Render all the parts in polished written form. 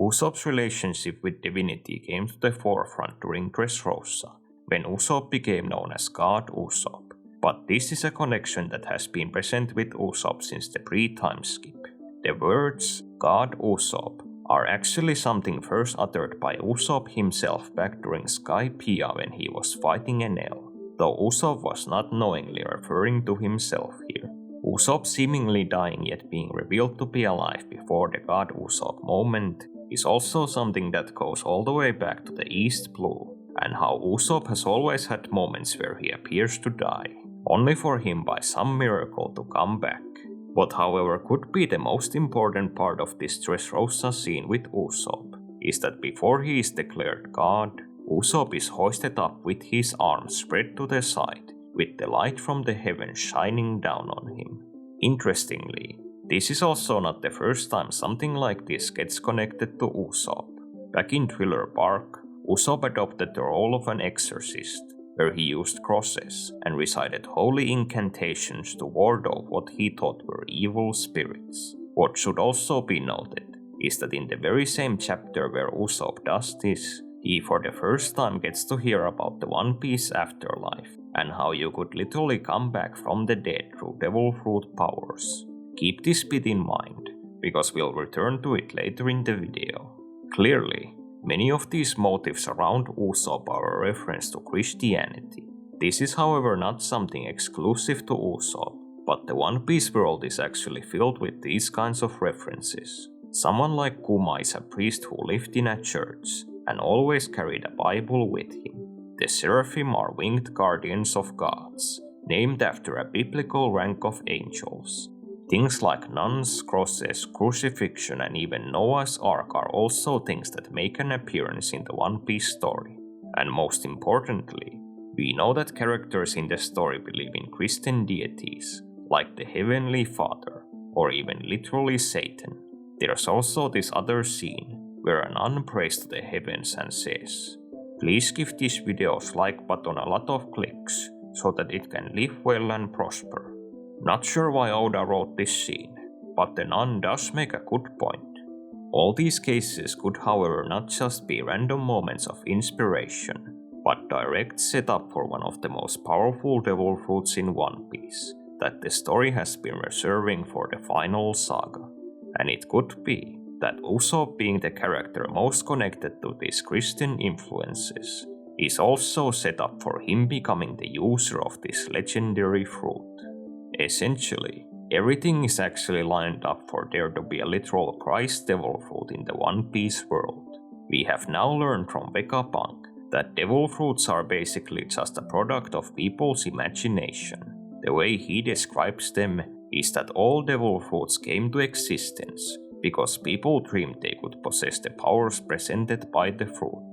Usopp's relationship with divinity came to the forefront during Dressrosa, when Usopp became known as God Usopp. But this is a connection that has been present with Usopp since the pre-time skip. The words God Usopp are actually something first uttered by Usopp himself back during Skypiea when he was fighting Enel, though Usopp was not knowingly referring to himself here. Usopp seemingly dying yet being revealed to be alive before the God Usopp moment is also something that goes all the way back to the East Blue, and how Usopp has always had moments where he appears to die, only for him by some miracle to come back. What however could be the most important part of this Dressrosa scene with Usopp is that before he is declared God, Usopp is hoisted up with his arms spread to the side, with the light from the heavens shining down on him. Interestingly, this is also not the first time something like this gets connected to Usopp. Back in Thriller Bark, Usopp adopted the role of an exorcist, where he used crosses and recited holy incantations to ward off what he thought were evil spirits. What should also be noted is that in the very same chapter where Usopp does this, he for the first time gets to hear about the One Piece afterlife and how you could literally come back from the dead through devil fruit powers. Keep this bit in mind, because we'll return to it later in the video. Clearly, many of these motifs around Usopp are a reference to Christianity. This is however not something exclusive to Usopp, but the One Piece world is actually filled with these kinds of references. Someone like Kuma is a priest who lived in a church and always carried a Bible with him. The Seraphim are winged guardians of gods, named after a biblical rank of angels. Things like nuns, crosses, crucifixion, and even Noah's Ark are also things that make an appearance in the One Piece story. And most importantly, we know that characters in the story believe in Christian deities, like the Heavenly Father, or even literally Satan. There's also this other scene where a nun prays to the heavens and says, "Please give this video's like button a lot of clicks so that it can live well and prosper." Not sure why Oda wrote this scene, but the nun does make a good point. All these cases could however not just be random moments of inspiration, but direct setup for one of the most powerful devil fruits in One Piece that the story has been reserving for the final saga. And it could be that Usopp, being the character most connected to these Christian influences, is also set up for him becoming the user of this legendary fruit. Essentially, everything is actually lined up for there to be a literal Christ devil fruit in the One Piece world. We have now learned from Vegapunk that devil fruits are basically just a product of people's imagination. The way he describes them is that all devil fruits came to existence because people dreamed they could possess the powers presented by the fruit.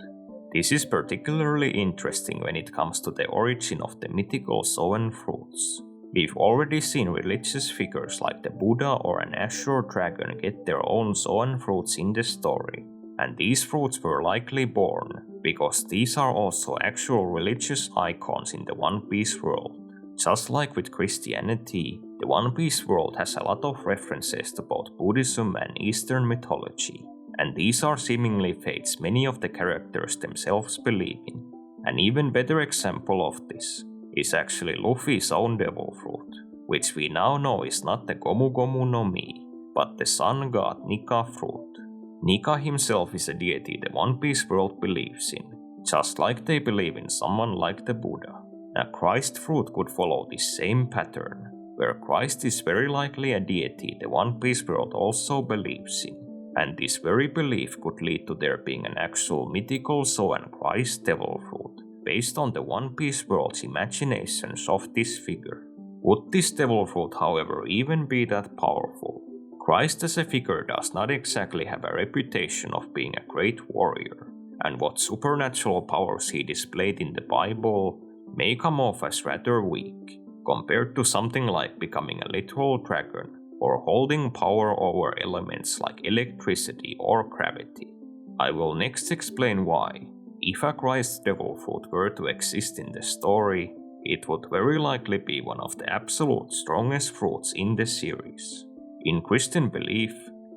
This is particularly interesting when it comes to the origin of the mythical Zoan fruits. We've already seen religious figures like the Buddha or an Azure dragon get their own Zoan fruits in the story, and these fruits were likely born because these are also actual religious icons in the One Piece world. Just like with Christianity, the One Piece world has a lot of references to both Buddhism and Eastern mythology, and these are seemingly fates many of the characters themselves believe in. An even better example of this is actually Luffy's own devil fruit, which we now know is not the Gomu Gomu no Mi, but the sun god Nika fruit. Nika himself is a deity the One Piece world believes in, just like they believe in someone like the Buddha. A Christ fruit could follow this same pattern, where Christ is very likely a deity the One Piece world also believes in, and this very belief could lead to there being an actual mythical Zoan Christ devil fruit, based on the One Piece world's imaginations of this figure. Would this devil fruit however even be that powerful? Christ as a figure does not exactly have a reputation of being a great warrior, and what supernatural powers he displayed in the Bible may come off as rather weak, compared to something like becoming a literal dragon or holding power over elements like electricity or gravity. I will next explain why. If a Christ devil fruit were to exist in the story, it would very likely be one of the absolute strongest fruits in the series. In Christian belief,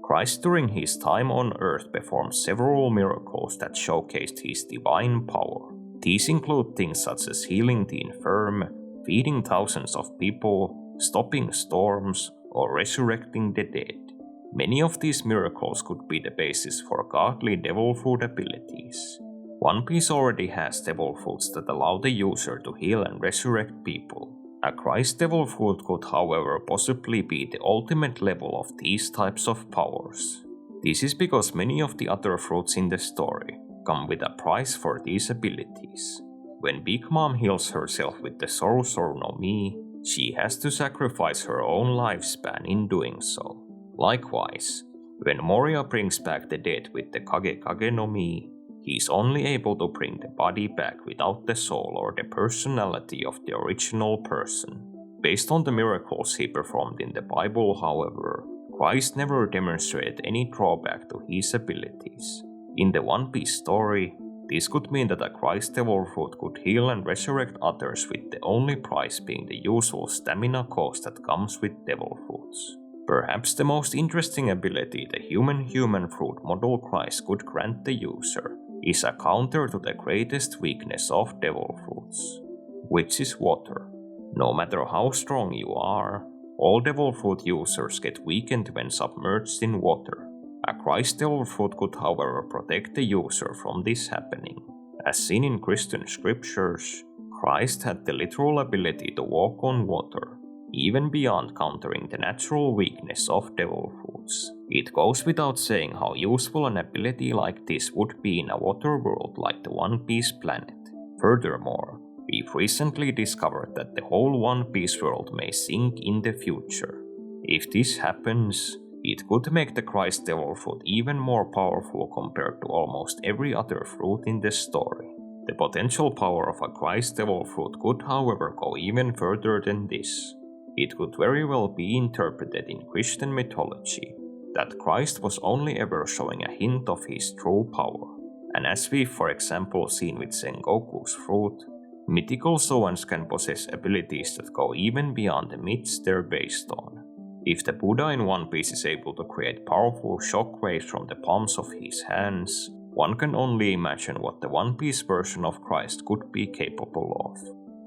Christ during his time on earth performed several miracles that showcased his divine power. These include things such as healing the infirm, feeding thousands of people, stopping storms, or resurrecting the dead. Many of these miracles could be the basis for godly devil fruit abilities. One Piece already has devil fruits that allow the user to heal and resurrect people. A Christ devil fruit could, however, possibly be the ultimate level of these types of powers. This is because many of the other fruits in the story come with a price for these abilities. When Big Mom heals herself with the Sorcerer no Mi, she has to sacrifice her own lifespan in doing so. Likewise, when Moria brings back the dead with the Kage Kage no Mi, he is only able to bring the body back without the soul or the personality of the original person. Based on the miracles he performed in the Bible, however, Christ never demonstrated any drawback to his abilities. In the One Piece story, this could mean that a Christ devil fruit could heal and resurrect others with the only price being the usual stamina cost that comes with devil fruits. Perhaps the most interesting ability the human fruit model Christ could grant the user is a counter to the greatest weakness of devil fruits, which is water. No matter how strong you are, all devil fruit users get weakened when submerged in water. A Christ devil fruit could, however, protect the user from this happening. As seen in Christian scriptures, Christ had the literal ability to walk on water, even beyond countering the natural weakness of devil fruits. It goes without saying how useful an ability like this would be in a water world like the One Piece planet. Furthermore, we've recently discovered that the whole One Piece world may sink in the future. If this happens, it could make the Christ devil fruit even more powerful compared to almost every other fruit in the story. The potential power of a Christ devil fruit could, however, go even further than this. It could very well be interpreted in Christian mythology that Christ was only ever showing a hint of his true power. And as we've for example seen with Sengoku's fruit, mythical Zoans can possess abilities that go even beyond the myths they're based on. If the Buddha in One Piece is able to create powerful shockwaves from the palms of his hands, one can only imagine what the One Piece version of Christ could be capable of.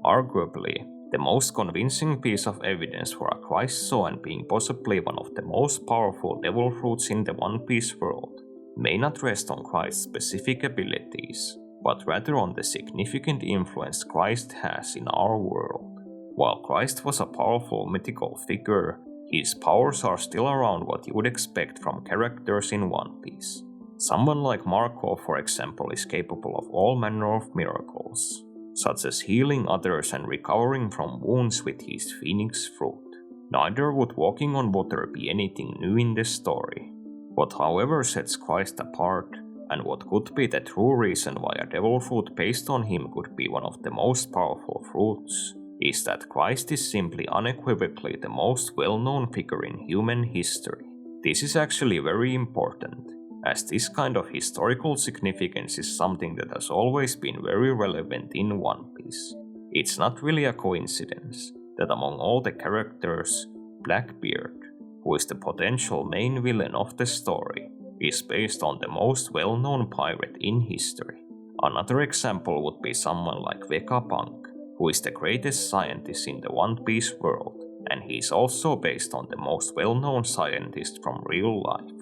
Arguably, the most convincing piece of evidence for a Christ Zoan being possibly one of the most powerful devil fruits in the One Piece world may not rest on Christ's specific abilities, but rather on the significant influence Christ has in our world. While Christ was a powerful mythical figure, his powers are still around what you would expect from characters in One Piece. Someone like Marco, for example, is capable of all manner of miracles, such as healing others and recovering from wounds with his Phoenix fruit. Neither would walking on water be anything new in the story. What however sets Christ apart, and what could be the true reason why a devil fruit based on him could be one of the most powerful fruits, is that Christ is simply unequivocally the most well-known figure in human history. This is actually very important, as this kind of historical significance is something that has always been very relevant in One Piece. It's not really a coincidence that among all the characters, Blackbeard, who is the potential main villain of the story, is based on the most well-known pirate in history. Another example would be someone like Vegapunk, who is the greatest scientist in the One Piece world, and he is also based on the most well-known scientist from real life.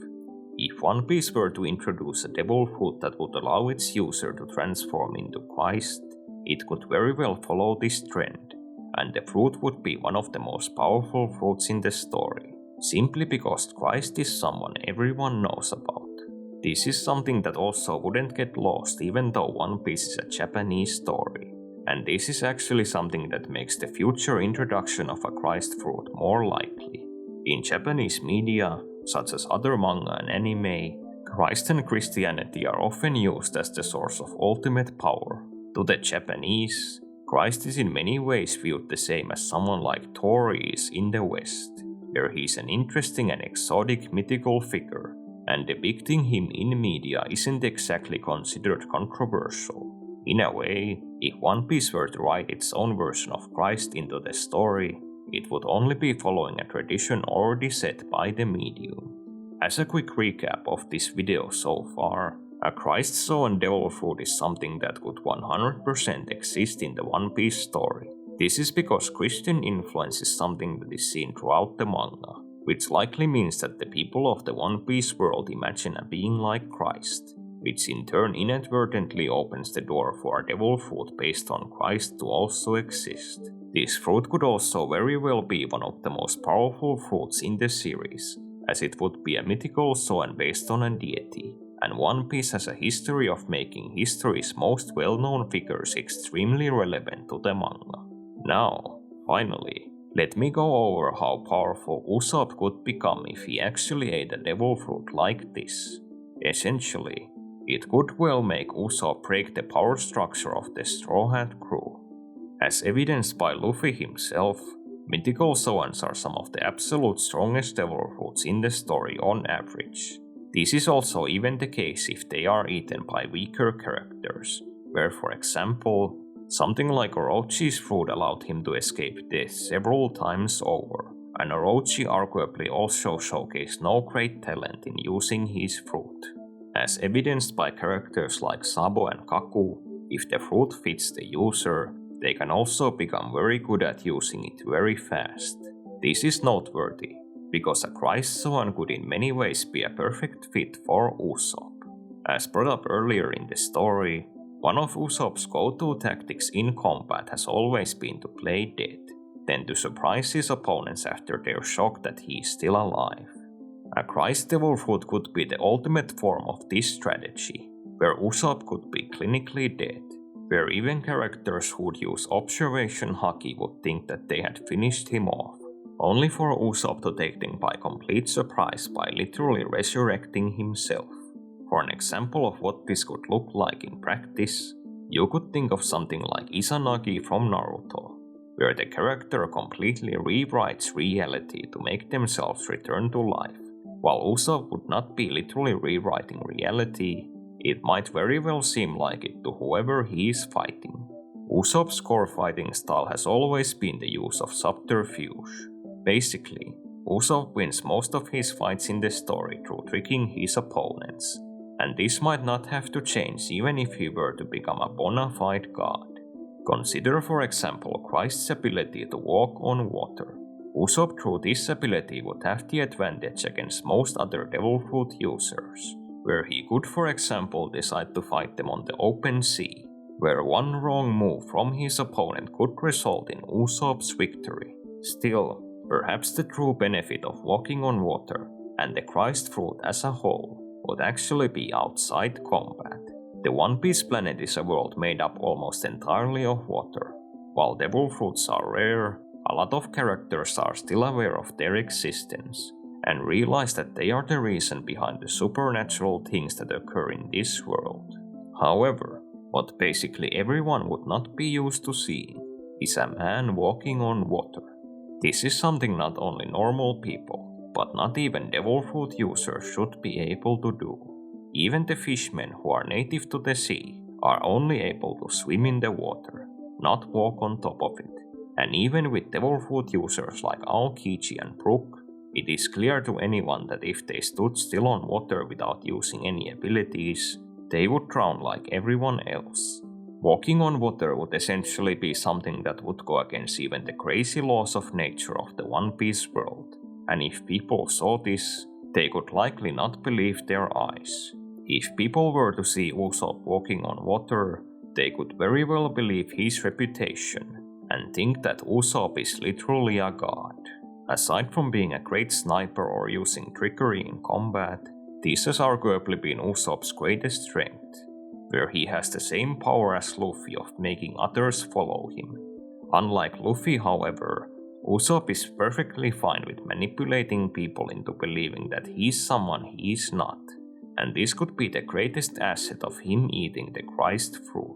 If One Piece were to introduce a devil fruit that would allow its user to transform into Christ, it could very well follow this trend, and the fruit would be one of the most powerful fruits in the story, simply because Christ is someone everyone knows about. This is something that also wouldn't get lost even though One Piece is a Japanese story. And this is actually something that makes the future introduction of a Christ fruit more likely. In Japanese media, such as other manga and anime, Christ and Christianity are often used as the source of ultimate power. To the Japanese, Christ is in many ways viewed the same as someone like Thor is in the West, where he's an interesting and exotic mythical figure, and depicting him in media isn't exactly considered controversial. In a way, if One Piece were to write its own version of Christ into the story, it would only be following a tradition already set by the medium. As a quick recap of this video so far, a Christ soul and devil fruit is something that could 100% exist in the One Piece story. This is because Christian influence is something that is seen throughout the manga, which likely means that the people of the One Piece world imagine a being like Christ, which in turn inadvertently opens the door for a devil fruit based on Christ to also exist. This fruit could also very well be one of the most powerful fruits in the series, as it would be a mythical soul based on a deity, and One Piece has a history of making history's most well-known figures extremely relevant to the manga. Now, finally, let me go over how powerful Usopp could become if he actually ate a devil fruit like this. Essentially, it could well make Usopp break the power structure of the Straw Hat crew. As evidenced by Luffy himself, mythical Zoans are some of the absolute strongest devil fruits in the story on average. This is also even the case if they are eaten by weaker characters, where for example, something like Orochi's fruit allowed him to escape death several times over, and Orochi arguably also showcased no great talent in using his fruit. As evidenced by characters like Sabo and Kaku, if the fruit fits the user, they can also become very good at using it very fast. This is noteworthy, because a Christ Zoan could in many ways be a perfect fit for Usopp. As brought up earlier in the story, one of Usopp's go-to tactics in combat has always been to play dead, then to surprise his opponents after they're shocked that he is still alive. A Christ Devil Fruit could be the ultimate form of this strategy, where Usopp could be clinically dead, where even characters who would use observation haki would think that they had finished him off, only for Usopp to take them by complete surprise by literally resurrecting himself. For an example of what this could look like in practice, you could think of something like Izanagi from Naruto, where the character completely rewrites reality to make themselves return to life. While Usopp would not be literally rewriting reality, it might very well seem like it to whoever he is fighting. Usopp's core fighting style has always been the use of subterfuge. Basically, Usopp wins most of his fights in the story through tricking his opponents, and this might not have to change even if he were to become a bona fide god. Consider for example Christ's ability to walk on water. Usopp through this ability would have the advantage against most other Devil Fruit users, where he could for example decide to fight them on the open sea, where one wrong move from his opponent could result in Usopp's victory. Still, perhaps the true benefit of walking on water and the Christ Fruit as a whole would actually be outside combat. The One Piece planet is a world made up almost entirely of water. While Devil Fruits are rare, a lot of characters are still aware of their existence and realize that they are the reason behind the supernatural things that occur in this world. However, what basically everyone would not be used to seeing is a man walking on water. This is something not only normal people, but not even Devil Fruit users should be able to do. Even the fishmen who are native to the sea are only able to swim in the water, not walk on top of it. And even with Devil Fruit users like Aokiji and Brook, it is clear to anyone that if they stood still on water without using any abilities, they would drown like everyone else. Walking on water would essentially be something that would go against even the crazy laws of nature of the One Piece world, and if people saw this, they could likely not believe their eyes. If people were to see Usopp walking on water, they could very well believe his reputation and think that Usopp is literally a god. Aside from being a great sniper or using trickery in combat, this has arguably been Usopp's greatest strength, where he has the same power as Luffy of making others follow him. Unlike Luffy, however, Usopp is perfectly fine with manipulating people into believing that he's someone he is not, and this could be the greatest asset of him eating the Christ Fruit.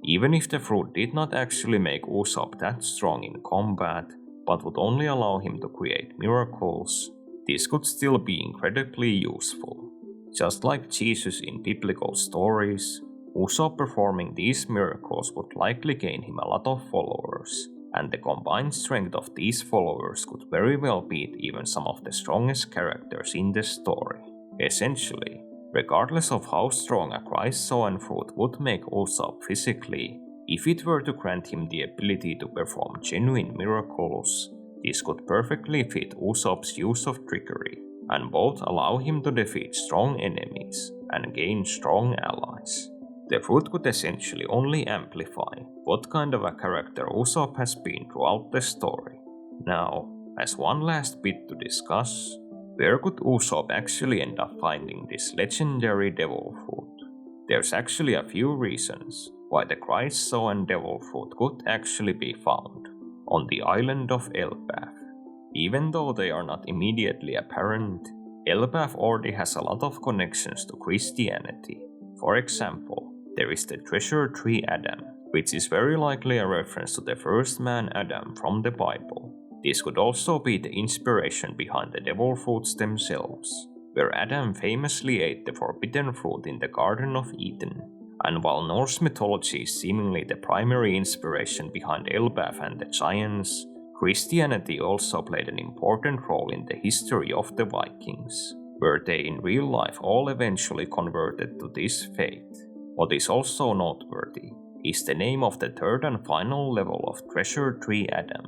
Even if the fruit did not actually make Usopp that strong in combat, but would only allow him to create miracles, this could still be incredibly useful. Just like Jesus in biblical stories, Usopp performing these miracles would likely gain him a lot of followers, and the combined strength of these followers could very well beat even some of the strongest characters in the story. Essentially, regardless of how strong a Christ Zoan fruit would make Usopp physically, if it were to grant him the ability to perform genuine miracles, this could perfectly fit Usopp's use of trickery, and both allow him to defeat strong enemies and gain strong allies. The fruit could essentially only amplify what kind of a character Usopp has been throughout the story. Now, as one last bit to discuss, where could Usopp actually end up finding this legendary devil fruit? There's actually a few reasons why the Christ Zoan devil fruit could actually be found on the island of Elbaf. Even though they are not immediately apparent, Elbaf already has a lot of connections to Christianity. For example, there is the treasure tree Adam, which is very likely a reference to the first man Adam from the Bible. This could also be the inspiration behind the devil fruits themselves, where Adam famously ate the forbidden fruit in the Garden of Eden. And while Norse mythology is seemingly the primary inspiration behind Elbaf and the giants, Christianity also played an important role in the history of the Vikings, where they in real life all eventually converted to this faith. What is also noteworthy is the name of the third and final level of Treasure Tree Adam,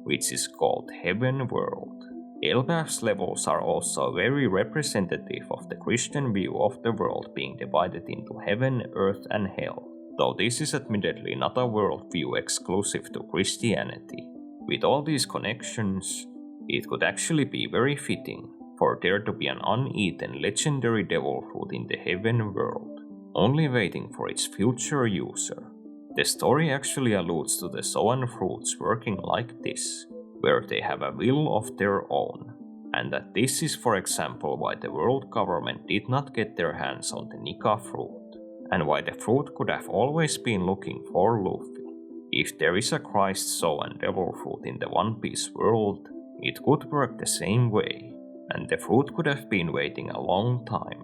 which is called Heaven World. Elbaf's levels are also very representative of the Christian view of the world being divided into heaven, earth, and hell, though this is admittedly not a worldview exclusive to Christianity. With all these connections, it could actually be very fitting for there to be an uneaten legendary devil fruit in the Heaven World, only waiting for its future user. The story actually alludes to the Zoan fruits working like this, where they have a will of their own, and that this is for example why the world government did not get their hands on the Nika fruit, and why the fruit could have always been looking for Luffy. If there is a Christ Zoan devil fruit in the One Piece world, it could work the same way, and the fruit could have been waiting a long time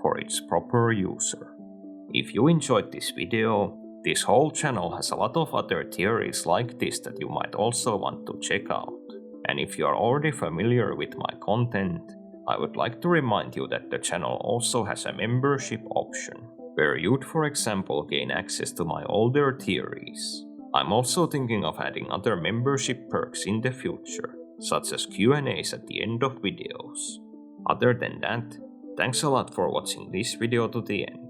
for its proper user. If you enjoyed this video, this whole channel has a lot of other theories like this that you might also want to check out. And if you are already familiar with my content, I would like to remind you that the channel also has a membership option, where you'd for example gain access to my older theories. I'm also thinking of adding other membership perks in the future, such as Q&As at the end of videos. Other than that, thanks a lot for watching this video to the end.